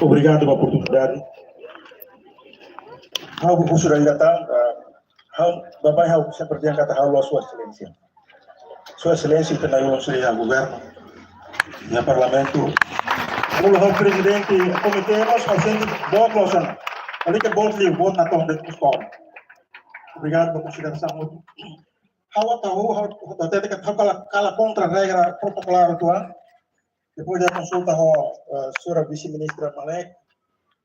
Obrigado pela oportunidade. Algo que sudah datang, Bapak Hau seperti yang kata Allah Sua Excelência. Sua Excelência tenayon saya governo, ya parlamento. Mula o presidente, komite nós fazendo boa closan. Ali que bom livro, bom na tom de escola. Obrigado pela consideração muito. Hau até que kala contra regra protocolar atual. Depois da consulta com a senhora vice-ministra Malek,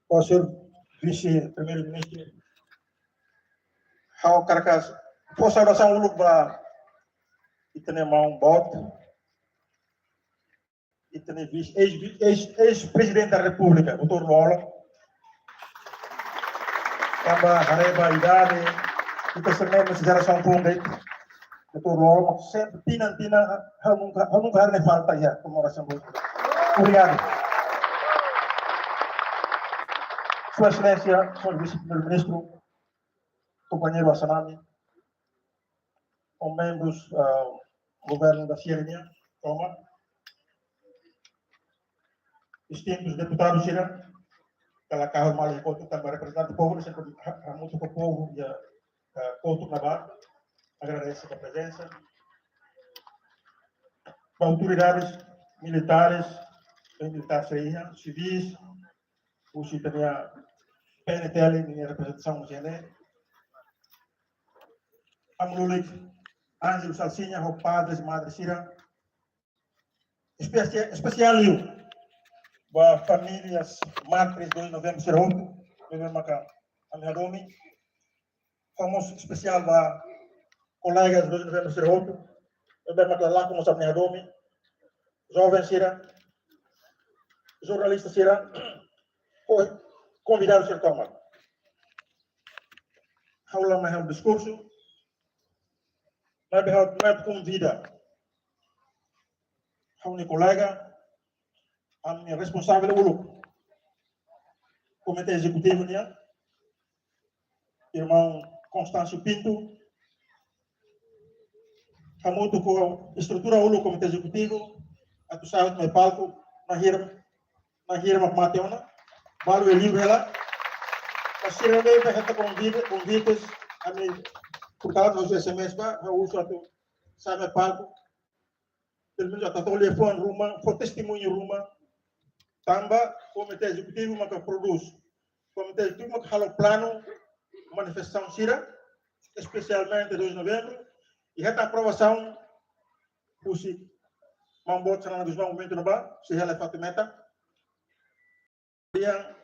com o senhor vice-primeiro-ministro, hau caracas, por saudação uluk para itenema bot, itene ex-presidente da República, Dr. Lola, tambah hareba idade, kita senang geração pública, Dr. Lola, sempre tina nunca harne falta ya, como oração pública. Obrigado. Sua Excelência, senhor vice-primeiro-ministro, companheiro Assanami, os membros do governo da Sierra, toma, distintos deputados, pela carro mal de Couto, também representante do povo, sempre muito com o povo e a Couto Nabar, agradeço a presença. Autoridades militares, civis, o cidadania PNTL, minha representação, Amlulik, Ângelo Salsinha, o padres, madre Sira, especial para famílias mártires 2 de novembro, Serroto, a minha domi, famoso especial para colegas 2 de novembro, Serroto, lá como a minha domi, jovem Sira, jornalista Sira, convidado a ser tomado. Aula mais um discurso, mas convida a minha colega, a minha responsável do Comitê Executivo, irmão Constâncio Pinto, a muito com a estrutura do Comitê Executivo, a tu sabe no palco, na hirma Mateona, balu livre lá, a sirene vai reta convites a mim por causa dos SMS para a uso a tu sabe palco, pelo menos a tu telefone ruma, for testemunho ruma, tamba Comitê Executivo mas que produz, Comitê Executivo mas que fala plano manifestação Sira, especialmente 2 de novembro, e reta aprovação por si Mambot sana dos momento no ba, se ela fatimeta. Yang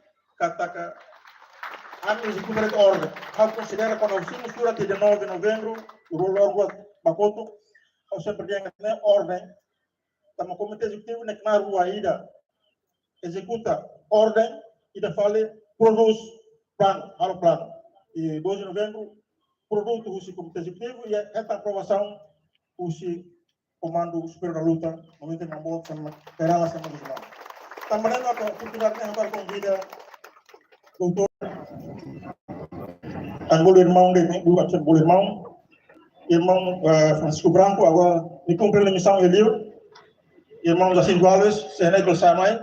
katakan kami sebenarnya ordem. Hal considera quando o mistura de 9 de novembro, o logo Bakoto, ao sempre dia que ordem, tamo comitê executivo na rua ida executa ordem e da fale produz plano, halo plano. E 2 de novembro produto o comitê executivo e esta aprovação o comando superior da luta, momento em Mambot sama Kerala sama dos irmãos. Também a oportunidade de agora convida doutor Angolo irmão irmão Francisco Branco, agora me cumpre a missão Elio, irmão Jacinto Alves, Senegal Samai,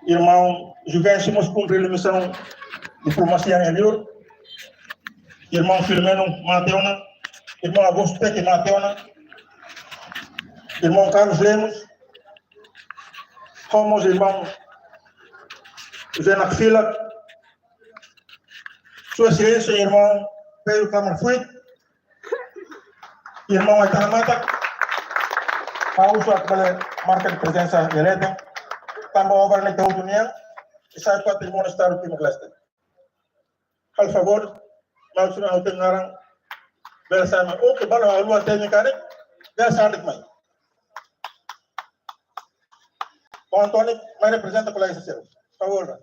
irmão Juventus cumpre a missão diplomacia Elio, irmão Filomeno Mateona, irmão Augusto Peque Mateona, irmão Carlos Lemos, somos irmão José Nakfila, Sua Excelência, irmão Pedro Câmara Fuit, irmão Aitana Mata, a uso aquela marca de presença direta, também over na União, e sai patrimônio do Estado do Timor-Leste. Por favor, nós não temos bela sama, o que bala a lua técnica, bela sama de mãe. Bom, Antônio, vai representar a colega Cecília. Por favor.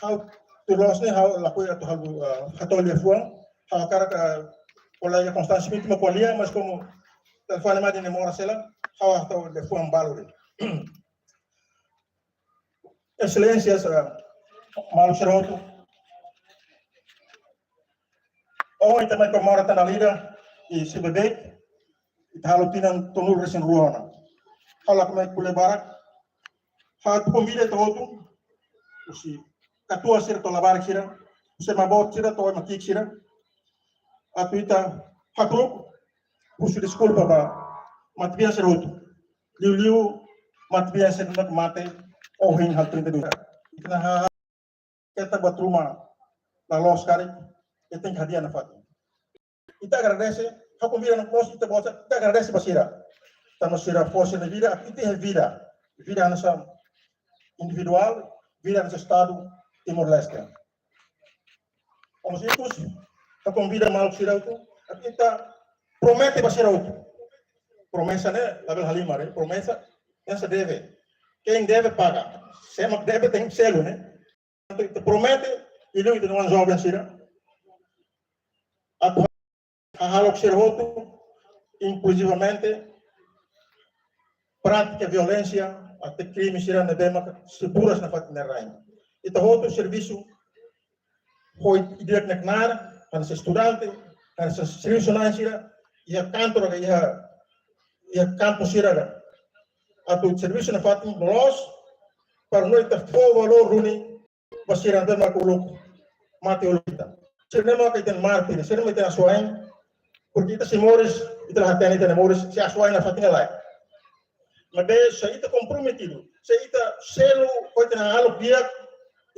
how to los ni how lakoy ato hatolya fuang how cara colega constantemente mo polia mas como telefone mais de mora sela how ato de fuang balure excelências Malu Seroto hoy também comemora a lida e se bebê e halo tinan tonur resin ruona hala como kule barak ha convida todo si katua sira to labar sira se mabot sira to makik sira atuita hakro pusu desculpa ba matbia Seroto liu matbia Seroto mate ohin hal 32 kita ha kita buat rumah lalu sekali kita yang hadiah nafat kita agradece how convida no posto kita agradece basira estamos sira força na vida itu é vida nossa individual vida nosso estado Timor-Leste como se itu how convida mal sira itu kita promete basira itu promessa né label halimar promessa yang se deve quem deve paga sempre deve tem selo né te promete e não tem uma jovem sira a halok Seroto inclusivamente prática violência até crime sira na bema seguras na fatina rain itu outro serviço foi direct na knar para estudante para serviço na sira e a cantor e a campo sira atu serviço na fatin los para noite fo valor runi basira bema kuluk mate ulita cinema que tem martir cinema tem asuain porque kita simores itu hatian itu nemores se asuain na fatin lá mas se itu comprometido se itu selo foi ter algo dia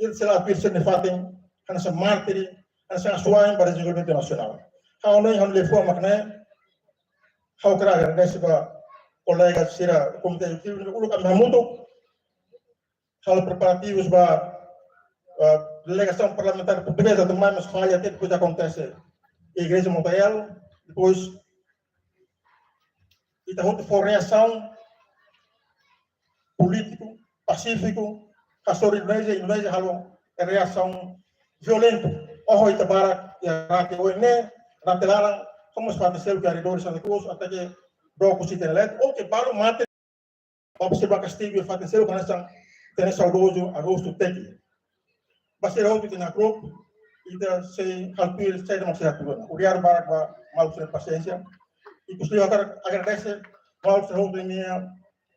ele se lá pirse na fatin kana se martir kana se asuain para desenvolvimento nacional how não han lefo makna how kra desse ba colega sira como tem uluk am hamuto hal preparativos ba delegação parlamentar portuguesa do mais falha até depois acontece a igreja Montael depois está outra for reação político pacífico castor Indonésia halo reação violenta oh itu barak ya rate oine rate larang como se faz ser corredores Santa Cruz até que do cositelet ou que baru mate observar castigo e faz ser com essa tem saudoso agosto teki basira outro na grupo ida se calpir sai da masyarakat tuan uriar barak ba mal ser paciência e custo agradece mal ser outro minha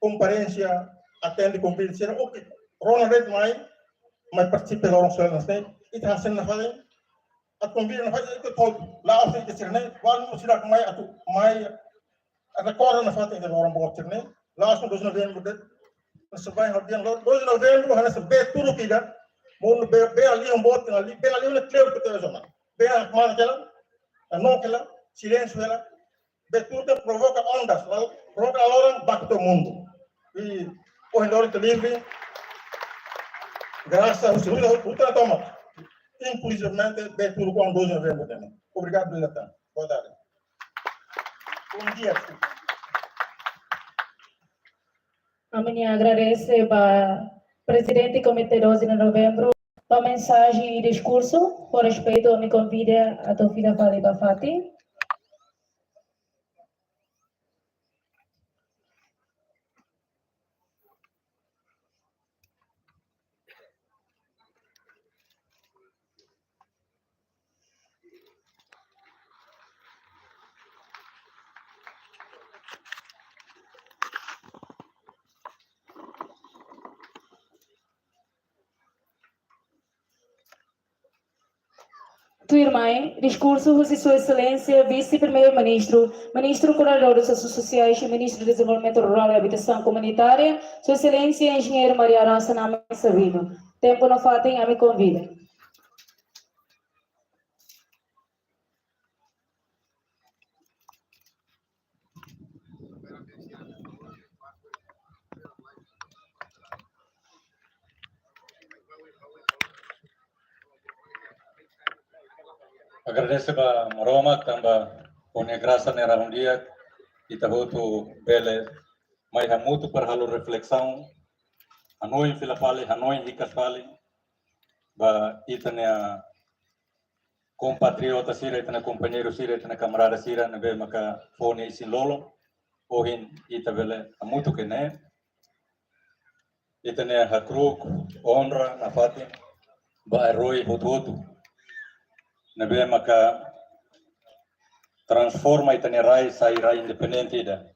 comparência atende cumprir ser ok Ronald mai participe da orang nas net itu hasil na fazem at convir na fazem itu todo lá ao que ser net wal musira mai atu mai record na fazem da orang bot ser net lá ao 2 novembro de sebai hadian 2 novembro hana se betul tidak mau be ali bot ali be ali na clear que tem zona be mana kela não kela silêncio ela betul que provoca ondas provoca orang back to mundo e corredor livre graças ao Senhor outra toma inclusivamente betul com 2 novembro também obrigado pela atenção boa tarde bom dia Kami agradece para presidente do Comitê 12 de Novembro a mensagem e discurso. Por respeito, me convida a tua filha Fali Bafati. Tua irmã, discurso de Sua Excelência, Vice-Primeiro-Ministro, Ministro Coordenador dos Assuntos Sociais e Ministro de Desenvolvimento Rural e Habitação Comunitária, Sua Excelência Engenheiro Maria Arança Nama Sabido. Tempo não faltem, a me convida. Agradeço a Roma, também por a graça nera um dia e também bele mais muito para a reflexão Hanoi Filapali, Hanoi Hikaspali ba itanya compatriota sira, itanya companheiro sira, itanya camarada sira, nabe maka fone isin lolo, ohin ita vele amutu kene, itanya hakruk, honra, nafatin, ba eroi hutu-hutu, nabe maka transforma itanya rai sai rai independente ida.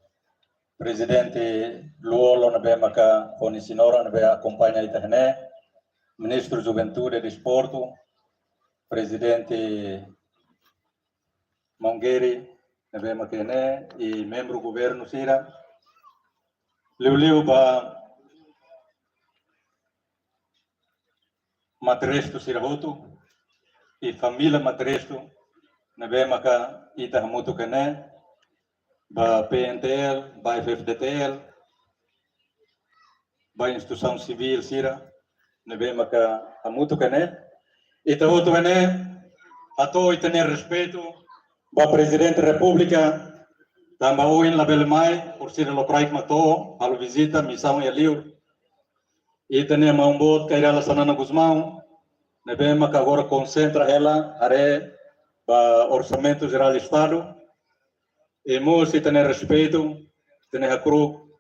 Presidente Luolo nabe maka fone sinora nabe acompanha itahne, Ministro Juventude e Desporto, Presidente Mongueri, nabe makene e membro governo sira. Liu ba Matresto sirahotu e família Matresto nabe maka ita hamutu kene ba PNTL, ba FFDTL, ba instituição civil sira nabe maka hamutu kene ita hotu kene ato itane respeito ba Presidente da República tamba oin label mai por sira lopraik mato halo visita missão e liur itane maumbot kairala sanana Guzmão nabe maka agora concentra ela are ba orçamento geral do Estado e mo se tem respeito, tem hakru,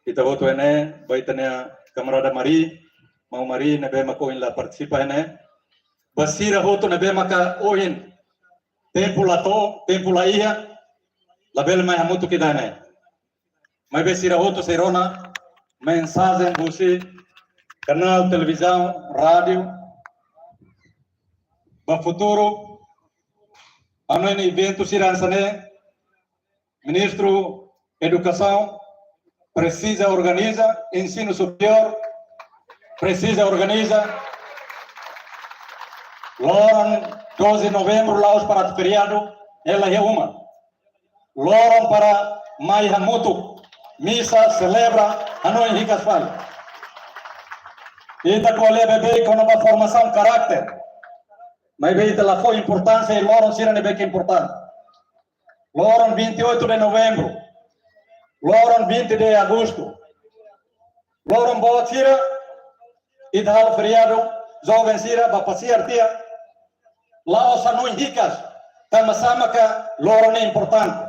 kita voto ene, baik tanya camarada Mari, mau Mari nebe mako in la participa ene, basira voto nebe maka oin, tempo lato, tempo la ia, label mai hamutu kidane, mai basira voto serona, mensagem busi, canal televisão, rádio, ba futuro, ano ini evento siransane. Ministro Educação precisa organizar ensino superior, precisa organizar Loran 12 de novembro laos para o feriado, ela é uma. Loran para Mai Hamutu, missa celebra ano em Ricasfal. Ita colhe bebê com uma formação caráter, mas veita lá foi importância e Loran sira nebe que importante. Loran 28 de novembro, Loran 20 de agosto, Loran bawa sira, idhal feriado, jovem sira, bapasiar tia, laos anu indikas, sama-sama ka Loran é importante.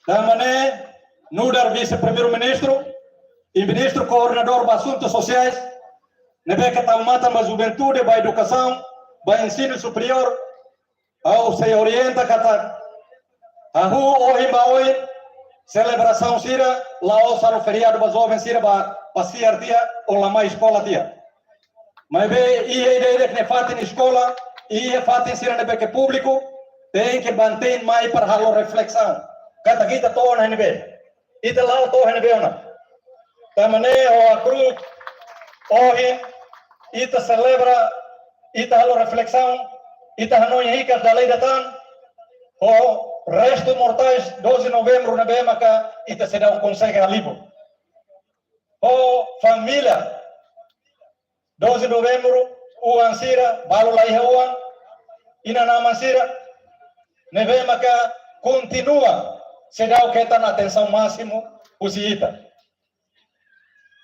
Damane, Nudar vice-primeiro-ministro e ministro coordenador de assuntos sociais, nebe que talmata ma juventude, ba educação, ba ensino superior, ao se orienta kata, ahu ohi ba ohi, celebração sira, laos anu feriado ba jovem sira ba pasiar dia, ou lama escola dia. Mas be ia ideia que ne fatin escola, ia fatin sira nebe que público, tem que manter mais para halo reflexão. Kata kita toh na nebe, ita lao toh nebe ona. Tamane o akru, ohi, ita celebra, ita halo reflexão, ita hanoi hikas da lei datan, o resto mortais 12 de novembro nebe maka ita se dá o consegue alivo. O família 12 de novembro o ansira balu lai hewan ina nama ansira nebe maka continua se dá o que está na atenção máximo usita.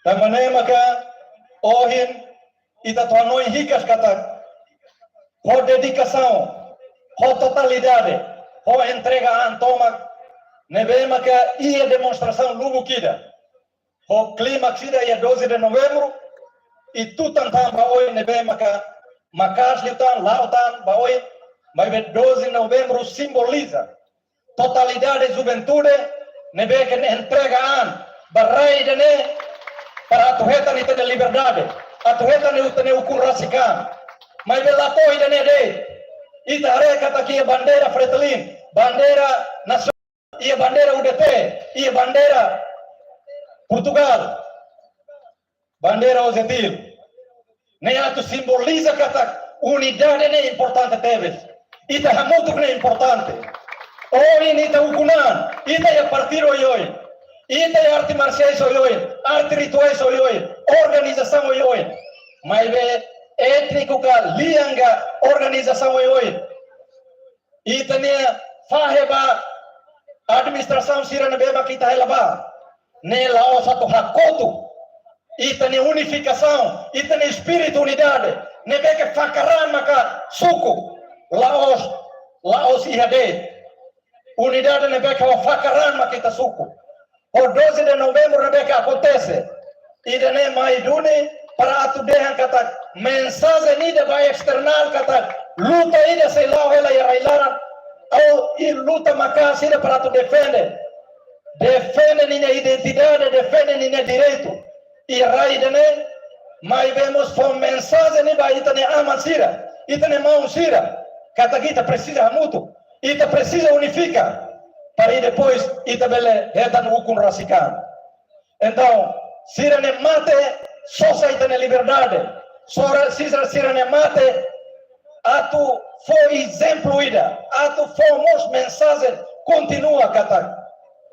Também maka ohin ita tuanoi hikas kata ho dedicação, ho totalidade, ho entrega antoma nebe maka ia demonstração lugu kida. Ho clímax ida ia 12 de novembro e tu tantam baoi nebe maka makas liutan lautan baoi, mas 12 de novembro simboliza totalidade juventude nebe que entregaan barai dene para atuheta ni tene liberdade atuheta ni utene ukurasikan mas bela toi dene de ita are kata ki bandeira fretlin bandeira nasional ia bandeira UDT ia bandeira Portugal bandeira Ozetil ne atu simboliza kata unidade ne importante teves ita hamutu ne importante. Hoy nita ukunan, ita ya partido hoy, ita ya arte marciais hoy, arte rituais hoy, organização hoy, mas be étnico ka lianga organização hoy, ita ne faheba administração sira ne beba kita helaba, ne lao satu hakotu, ita ni unificação, ita ni espírito unidade, nebe que fakaran maka suku, Laos IHD, unidade nebe que fakaran maka ita suku. O 12 de novembro nebe que acontece, ida ne maidune para atudehan kata mensagem nida vai external kata luta ida sei lá ela ia railara ou e luta maka sida para tu defende minha identidade, defende minha direito. E raida né, mas vemos com mensagem ne vai itane ama sira, itane mão sira, kata kita precisa muito, ita precisa unificar para ir depois ita bele retan hukum rasikan. Então, sira ne mate, só ita ne liberdade, sira ne mate, atu foi exemplo ida, atu fomos mensagem continua kata.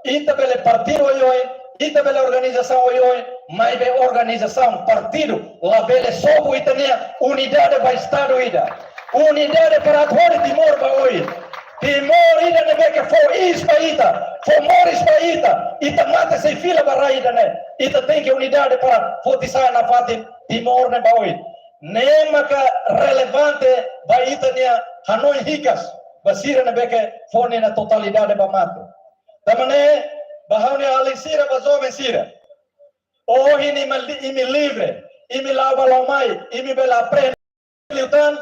Ita bele partido hoje, ita bele organização hoje, mas be organização, partido, la bele sobo itania unidade vai estar ida. Unidade para todo Timor vai hoje. Timor ida nebe que for ispaita, for moris paita, ita mata sem fila para ida né. Ita tem que unidade para fortiçar na fate Timor ne vai hoje. Nem que relevante vai itania Hanoi ricas, basira nebe que for na totalidade para mata. Tamane bahaunya alisira bazove sira. Oh ini imi livre, imi lava lomai, imi bela prenda liutan.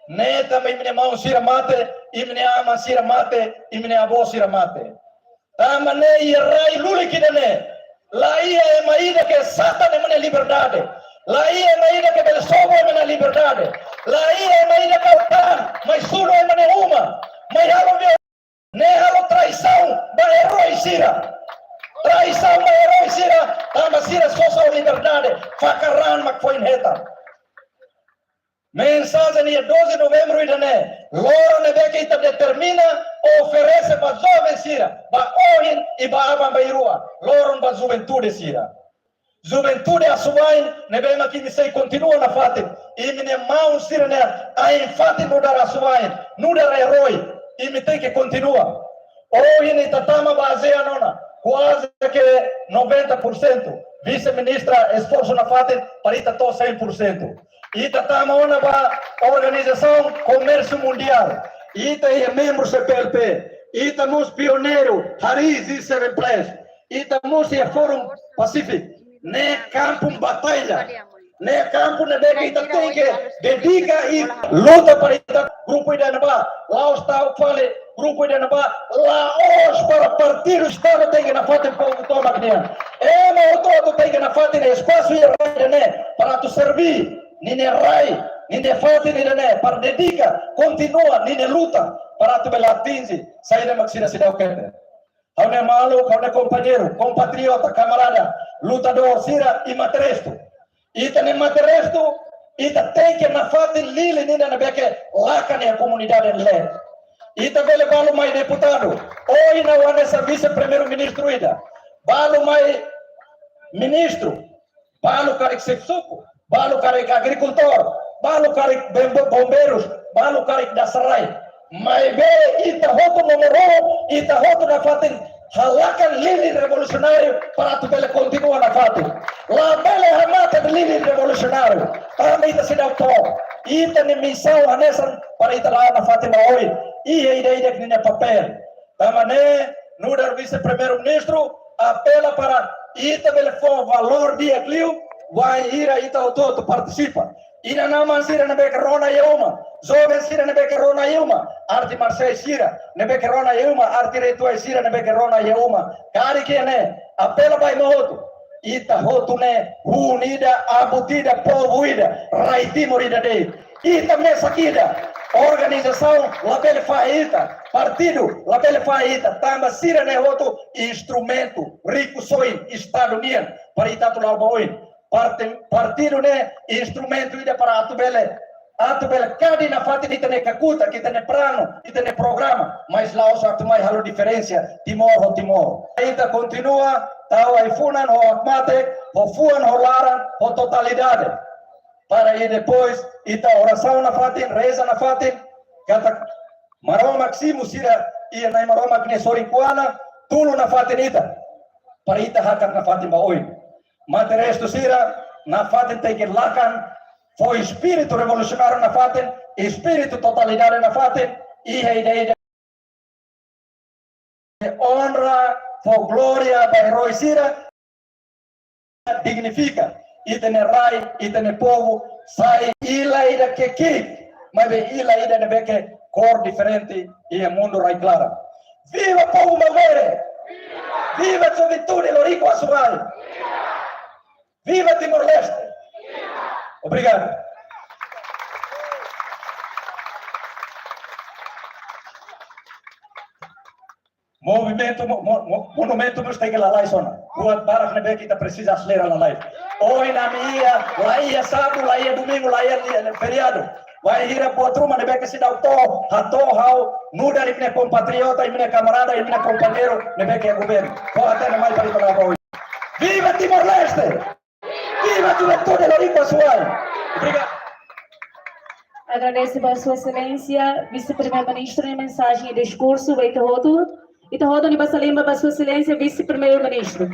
Neta imi mau sira mate, imi ama sira mate, imi abo sira mate. Tamane irai luli kidane. La ia maida que sata ne mane liberdade. La ia maida que bel sobo mane liberdade. La ia maida que utan, mas suno mane uma. Mas halo ne halo traição da herói sira. Traição da herói sira. Tama sira só liberdade. Fakaran makfoin heta. Mensagem dia 12 de novembro idane. Loro nebe que ita determina oferece para jovem sira. Ba ohin e ba aban bairua. Loro ba juventude sira. Juventude asuain nebe makini sei continua na fate. E mine mau sira ne a infate mudar asuain. Nudar herói. E me tem que continua. Hoje em Itatama baseia nona, quase que 90%. Vice-ministra esforço na FATE para Itató 100%. Itatama ona ba Organização Comércio Mundial. Ita é membro CPLP. Itamus pioneiro, Haris e Seven Place. Itamus é Fórum Pacífico. Ne campo batalha. Ne campo ne dega ita tem que dedica e luta para ita grupo ida naba. Laos está fale grupo ida naba. Laos para partir o estado tem que na fate povo toma aqui. É mas todo tem que na fate ne espaço e rai ne para tu servir. Nine rai, nine fate nine ne para dedica, continua nine luta para tu bela atinge. Saída maxina se dá o quê? Haune malu, haune companheiro, compatriota, camarada, lutador, sira e matresto. Ita ne materesto, ita tem que na fate lili nina na beke laka ne a comunidade le. Ita vele balu mai deputado, oi na wanesa vice-primeiro-ministro ida. Balu mai ministro, balu karik seksuku, balu karik agricultor, balu karik bombeiros, balu karik dasarai. Mai be ita hoto nomoro, ita hoto na fate halakan lili revolucionário para tu bele continua na fate. La bele hamata lili revolucionário. Para ita se dá o tom. Ita ne missão anesan para ita lá na fate na oi. Ia ida que nem papel. Tamane nudar vice-primeiro-ministro apela para ita bele for valor dia clio vai ir a ita o todo participa. Ina nama sira na beke rona yeuma. Jovem sira na beke rona yeuma. Arti Marseille sira na beke rona yeuma. Arti Retua sira na beke rona yeuma. Kari que ne apela vai moto. Ita hotu ne unida abutida povo ida. Raitimo ida de. Ita mesa kida. Organização labele faita. Partido labele faita. Tamba sira ne hotu instrumento rico soin Estado Unido para ita tu lauboin. Partido ne instrumento ida para atubele kadi na fati ita ne kakuta kita ne plano ita ne programa mas lá os atumai halo diferença Timor ita continua tau ai funan ho akmate ho fuan ho laran ho totalidade para ir depois ita oração na fati reza na fati kata maroma maximus ira ia na maroma kne sorinkuana tulu na fati ita para ita hakat na fati maoi. Material sira na faten teker lakan, foi espírito revolucionário na faten, espírito totalitário na faten, e ideia de honra, for glória, para herói sira, dignifica, e tem rai, e tem povo, sai ila ida que, mas ila ida de que cor diferente e o mundo rai clara. Viva povo Malvere! Viva a juventude Lorico Açugai! Viva Timor-Leste! Obrigado. Monumento nos tem que lá e sona. Buat barak nebe kita precisa acelerar a live. Hoje na minha, lá ia sábado, lá ia domingo, lá ia feriado. Vai ir a potruma nebe que se dá o to, hau, nuda de minha compatriota, minha camarada, minha companheiro, nebe que é governo. Vou até não mais para ir para hoje. Viva Timor-Leste! Viva a juventude Lorico Açugai! Obrigado. Agradeço a Sua Excelência, Vice-Primeiro-Ministro, em mensagem e discurso, e Itahodo Nibasalimba, para Sua Excelência, Vice-Primeiro-Ministro.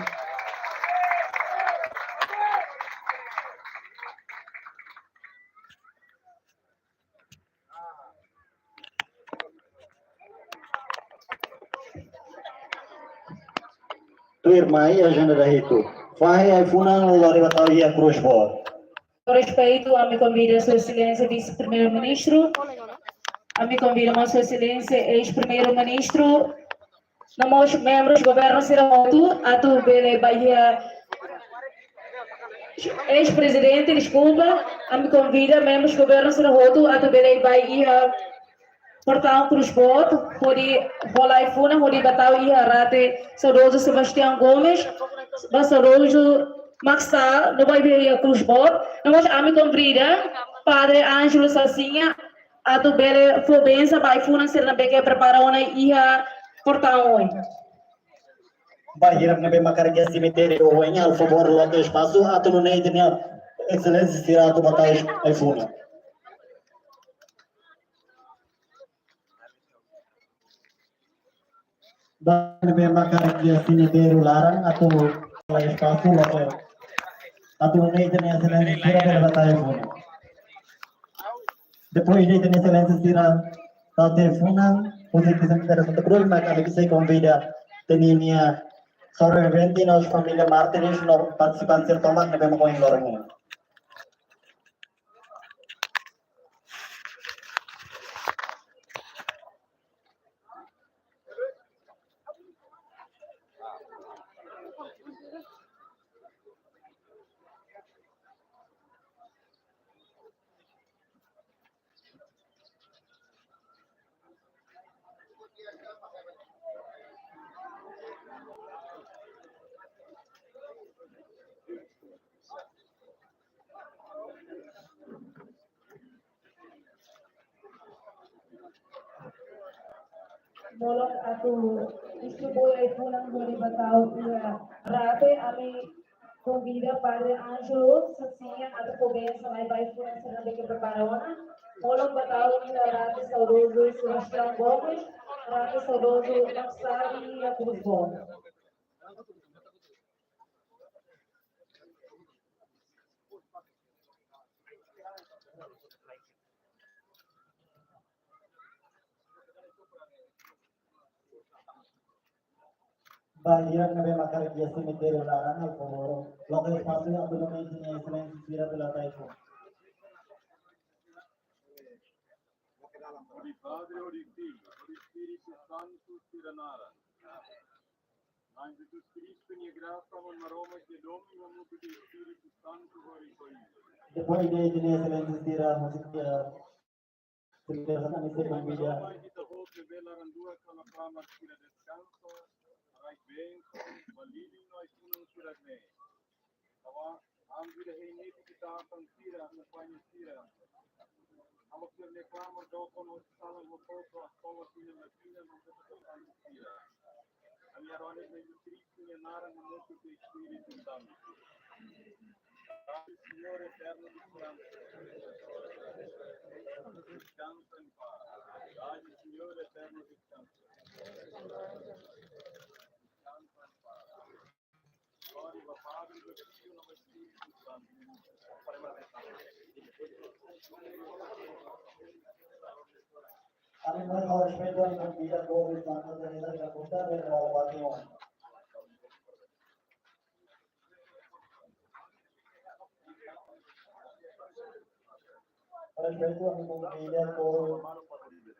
Tu irmã, agenda da Rito. Vai aí, Funang, o Lari Batawi, a Cruz Boa. Com respeito, a me convida a Sua Excelência, Vice-Primeiro-Ministro. A me convida a Sua Excelência, Ex-Primeiro-Ministro. Nós, membros do governo Siramoto, a tu Bele Bahia, ex-presidente, desculpa, a me convida, membros do governo Siramoto, a tu Bele Bahia, portão Cruz Bote, Rodi Rolai Funa, Rodi Batawi, Rate, saudoso Sebastião Gomes, saudoso Maxal, no Bahia Cruz Bote. Nós, a me convida, Padre Ângelo Sassinha, a tu Bele Fobenza, Bahia Funa, Sernabeque, preparar uma ia portão hoje. Bahia, na bem macarga cemitério, ou em al favor lá do espaço, a tu não é de minha excelência, se irá tu botar aí Funa. Na bem macarga cemitério, larang, a tu lá espaço, lá a tu não é de minha excelência, se irá tu botar aí Funa. Depois de minha excelência, se irá tu Funa, você que se interessa Santa Cruz, mas kami bisa convida teninya sore eventi nos família Martins no participan sertoman na bem mo yung lorong. Molok atau distribuir pulang dari batau rate ami convida Padre Ângelo Sassinha atau Pobenza sampai baik pulang serna beke preparawana molok batau rate saudoso Sebastião Gomes rate saudoso Maxari e a Cruz Bote. Bahia na bem macarga cemitério, larang, al favor lá do espaço, a tu não é de minha excelência, se irá tu botar aí Funa. Ori Padre, ori Figlio, ori Spirito Santo, Siranara. An Jesus Cristo, ni graça, mon maroma, que domino, mundo de Espírito Santo, ori Coisa. Depois de minha excelência, se irá música, se irá sana se convida. Maroma, kita ho, que vela randua, kala prama, tira descanso, rai benco, valili, nós tunang tira bem. Tawa, am vida reinete, kita akan tira, acompanha tira. Amo que eu reclamo do como sala no pouco a escola tinha na tinha não se tocar tira. A minha rona de Cristo me nara no mundo do Espírito Santo. Senhor eterno descanso. Descansa em paz. Dai, Senhor eterno descanso. Descansa em paz. Glória ao Padre, do Filho, Kami respeto ang pagbilang ko sa mga kanila sa punta ng mga batiwan. Respeto ang pagbilang ko sa mga kanila.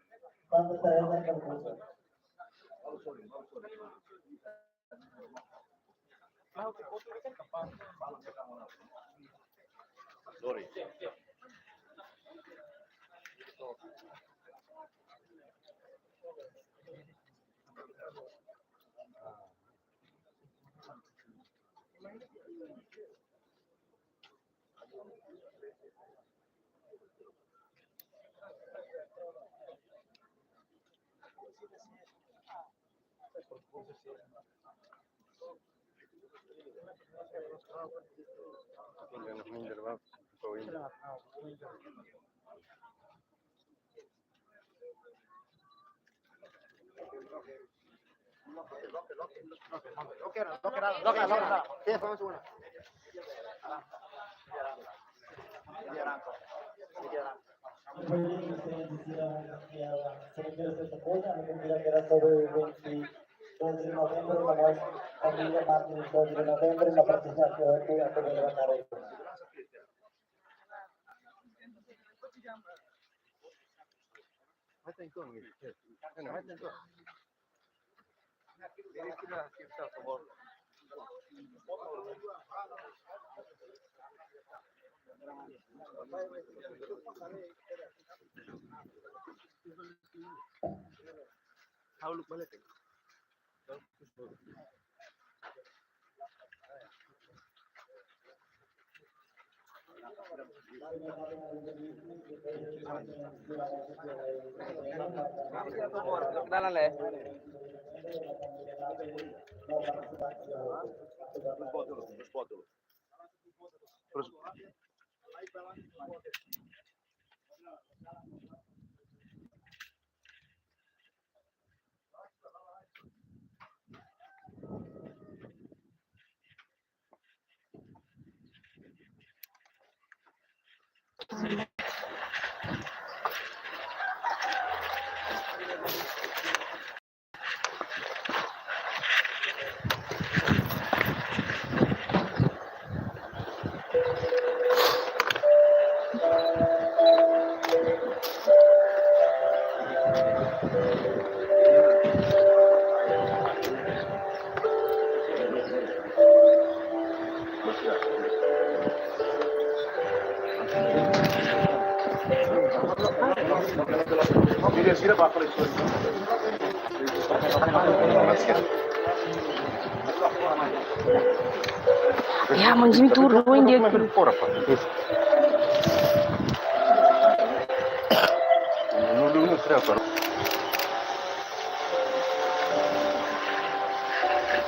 Ya, Jimmy turun dia.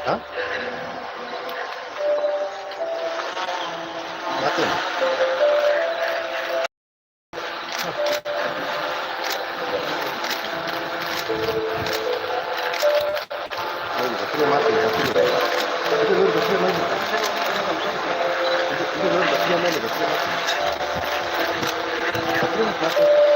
Hah? Mati. Baterainya mati, baterainya. Itu lur baterai lagi. Itu lur baterainya mati, baterainya mati. Baterainya mati.